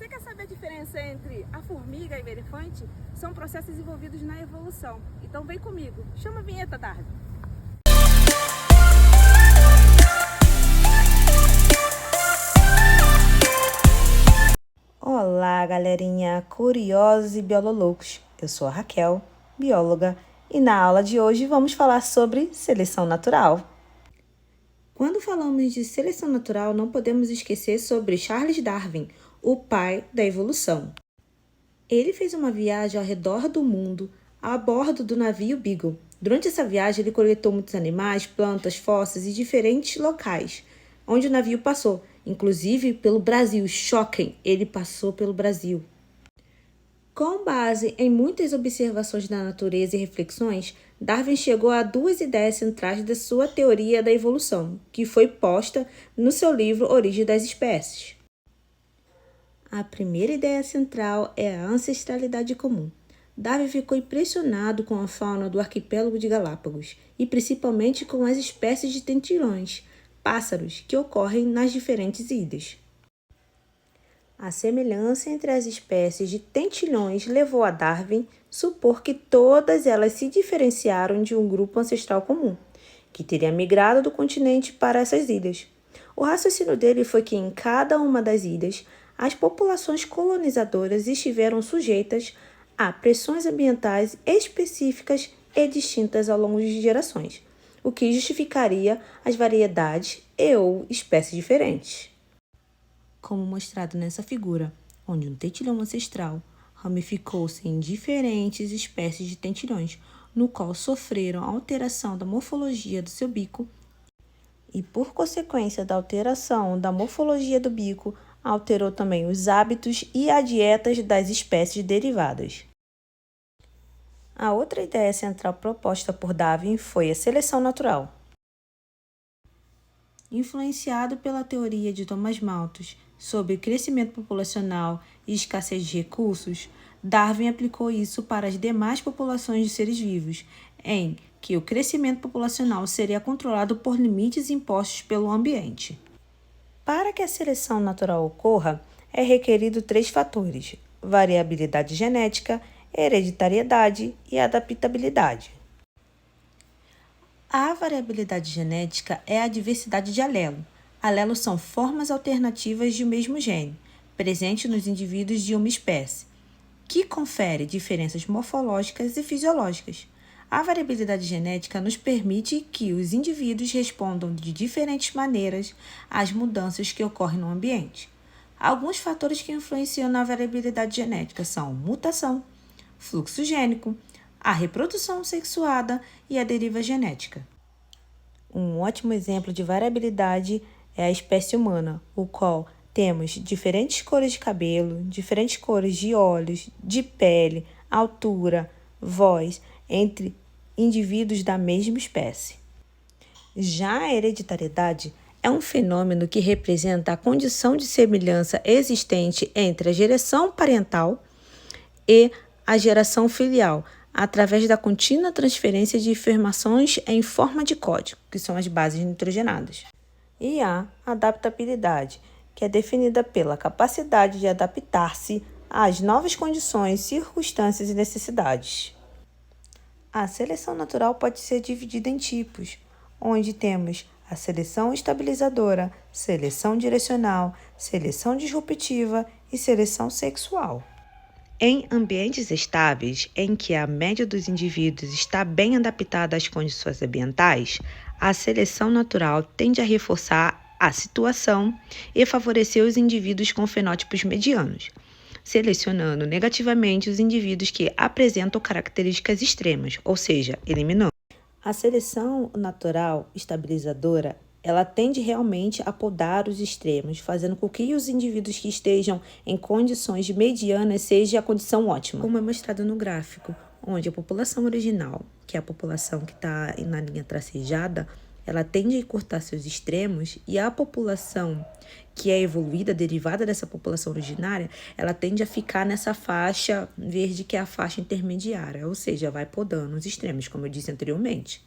Você quer saber a diferença entre a formiga e o elefante? São processos envolvidos na evolução. Então vem comigo. Chama a vinheta, Darwin. Olá, galerinha curiosos e biololocos. Eu sou a Raquel, bióloga, e na aula de hoje vamos falar sobre seleção natural. Quando falamos de seleção natural, não podemos esquecer sobre Charles Darwin, o pai da evolução. Ele fez uma viagem ao redor do mundo a bordo do navio Beagle. Durante essa viagem, ele coletou muitos animais, plantas, fósseis e diferentes locais onde o navio passou, inclusive pelo Brasil. Choquem, ele passou pelo Brasil. Com base em muitas observações da natureza e reflexões, Darwin chegou a duas ideias centrais da sua teoria da evolução, que foi posta no seu livro Origem das Espécies. A primeira ideia central é a ancestralidade comum. Darwin ficou impressionado com a fauna do arquipélago de Galápagos e principalmente com as espécies de tentilhões, pássaros que ocorrem nas diferentes ilhas. A semelhança entre as espécies de tentilhões levou a Darwin a supor que todas elas se diferenciaram de um grupo ancestral comum, que teria migrado do continente para essas ilhas. O raciocínio dele foi que em cada uma das ilhas, as populações colonizadoras estiveram sujeitas a pressões ambientais específicas e distintas ao longo de gerações, o que justificaria as variedades ou espécies diferentes. Como mostrado nessa figura, onde um tentilhão ancestral ramificou-se em diferentes espécies de tentilhões, no qual sofreram alteração da morfologia do seu bico e, por consequência da alteração da morfologia do bico, alterou também os hábitos e a dieta das espécies derivadas. A outra ideia central proposta por Darwin foi a seleção natural. Influenciado pela teoria de Thomas Malthus sobre crescimento populacional e escassez de recursos, Darwin aplicou isso para as demais populações de seres vivos, em que o crescimento populacional seria controlado por limites impostos pelo ambiente. Para que a seleção natural ocorra, é requerido 3 fatores: variabilidade genética, hereditariedade e adaptabilidade. A variabilidade genética é a diversidade de alelo. Alelos são formas alternativas de um mesmo gene, presente nos indivíduos de uma espécie, que confere diferenças morfológicas e fisiológicas. A variabilidade genética nos permite que os indivíduos respondam de diferentes maneiras às mudanças que ocorrem no ambiente. Alguns fatores que influenciam na variabilidade genética são mutação, fluxo gênico, a reprodução sexuada e a deriva genética. Um ótimo exemplo de variabilidade é a espécie humana, o qual temos diferentes cores de cabelo, diferentes cores de olhos, de pele, altura, voz, entre indivíduos da mesma espécie. Já a hereditariedade é um fenômeno que representa a condição de semelhança existente entre a geração parental e a geração filial, através da contínua transferência de informações em forma de código, que são as bases nitrogenadas. E a adaptabilidade, que é definida pela capacidade de adaptar-se às novas condições, circunstâncias e necessidades. A seleção natural pode ser dividida em tipos, onde temos a seleção estabilizadora, seleção direcional, seleção disruptiva e seleção sexual. Em ambientes estáveis, em que a média dos indivíduos está bem adaptada às condições ambientais, a seleção natural tende a reforçar a situação e favorecer os indivíduos com fenótipos medianos, selecionando negativamente os indivíduos que apresentam características extremas, ou seja, eliminando. A seleção natural estabilizadora ela tende realmente a podar os extremos, fazendo com que os indivíduos que estejam em condições medianas seja a condição ótima. Como é mostrado no gráfico, onde a população original, que é a população que está na linha tracejada, ela tende a encurtar seus extremos, e a população que é evoluída, derivada dessa população originária, ela tende a ficar nessa faixa verde, que é a faixa intermediária, ou seja, vai podando os extremos, como eu disse anteriormente.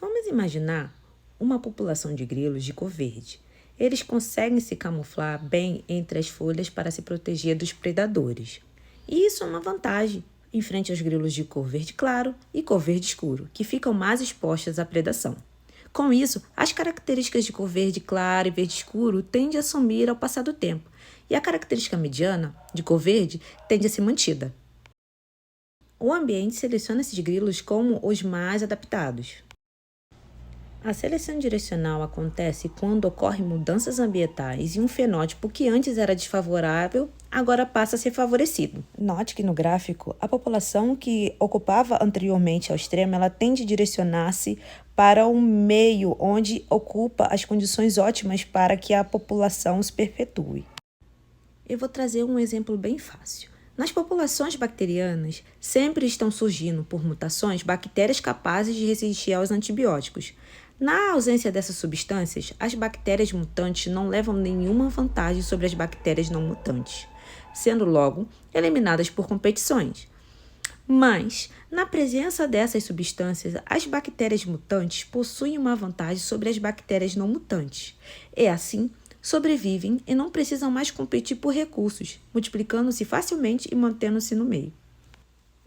Vamos imaginar uma população de grilos de cor verde, eles conseguem se camuflar bem entre as folhas para se proteger dos predadores. E isso é uma vantagem em frente aos grilos de cor verde claro e cor verde escuro, que ficam mais expostas à predação. Com isso, as características de cor verde claro e verde escuro tendem a sumir ao passar do tempo, e a característica mediana, de cor verde, tende a ser mantida. O ambiente seleciona esses grilos como os mais adaptados. A seleção direcional acontece quando ocorrem mudanças ambientais e um fenótipo que antes era desfavorável agora passa a ser favorecido. Note que no gráfico, a população que ocupava anteriormente ao extremo, ela tende a direcionar-se para o meio onde ocupa as condições ótimas para que a população se perpetue. Eu vou trazer um exemplo bem fácil. Nas populações bacterianas, sempre estão surgindo, por mutações, bactérias capazes de resistir aos antibióticos. Na ausência dessas substâncias, as bactérias mutantes não levam nenhuma vantagem sobre as bactérias não mutantes, sendo logo eliminadas por competições. Mas, na presença dessas substâncias, as bactérias mutantes possuem uma vantagem sobre as bactérias não mutantes. É assim, sobrevivem e não precisam mais competir por recursos, multiplicando-se facilmente e mantendo-se no meio.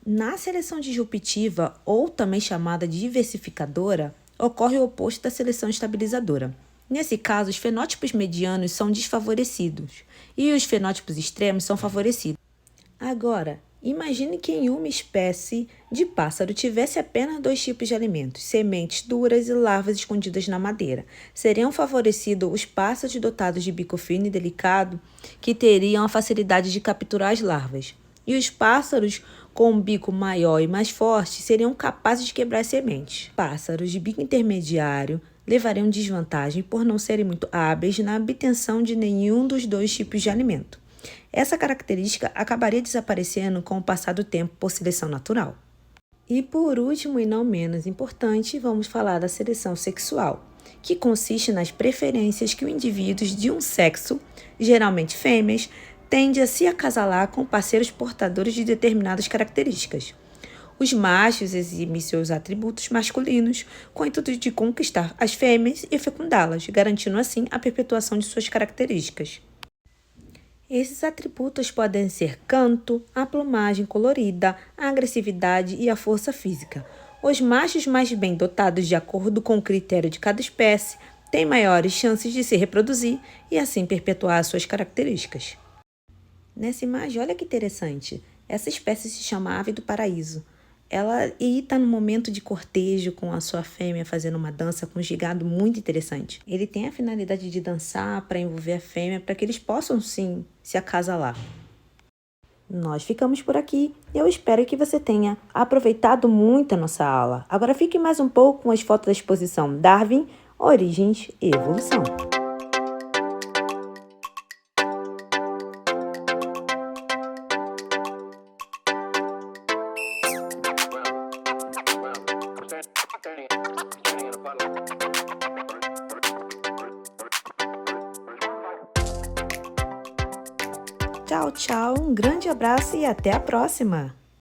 Na seleção disruptiva, ou também chamada diversificadora, ocorre o oposto da seleção estabilizadora. Nesse caso, os fenótipos medianos são desfavorecidos e os fenótipos extremos são favorecidos. Agora, imagine que em uma espécie de pássaro tivesse apenas 2 tipos de alimentos, sementes duras e larvas escondidas na madeira. Seriam favorecidos os pássaros dotados de bico fino e delicado, que teriam a facilidade de capturar as larvas. E os pássaros com um bico maior e mais forte seriam capazes de quebrar as sementes. Pássaros de bico intermediário levariam desvantagem por não serem muito hábeis na obtenção de nenhum dos 2 tipos de alimento. Essa característica acabaria desaparecendo com o passar do tempo por seleção natural. E por último e não menos importante, vamos falar da seleção sexual, que consiste nas preferências que os indivíduos de um sexo, geralmente fêmeas, tendem a se acasalar com parceiros portadores de determinadas características. Os machos exibem seus atributos masculinos com o intuito de conquistar as fêmeas e fecundá-las, garantindo assim a perpetuação de suas características. Esses atributos podem ser canto, a plumagem colorida, a agressividade e a força física. Os machos mais bem dotados de acordo com o critério de cada espécie têm maiores chances de se reproduzir e assim perpetuar suas características. Nessa imagem, olha que interessante, essa espécie se chama ave do paraíso. Ela está no momento de cortejo com a sua fêmea fazendo uma dança com um gigado muito interessante. Ele tem a finalidade de dançar para envolver a fêmea para que eles possam sim se acasalar. Nós ficamos por aqui e eu espero que você tenha aproveitado muito a nossa aula. Agora fique mais um pouco com as fotos da exposição Darwin, Origens e Evolução. Tchau, tchau, um grande abraço e até a próxima!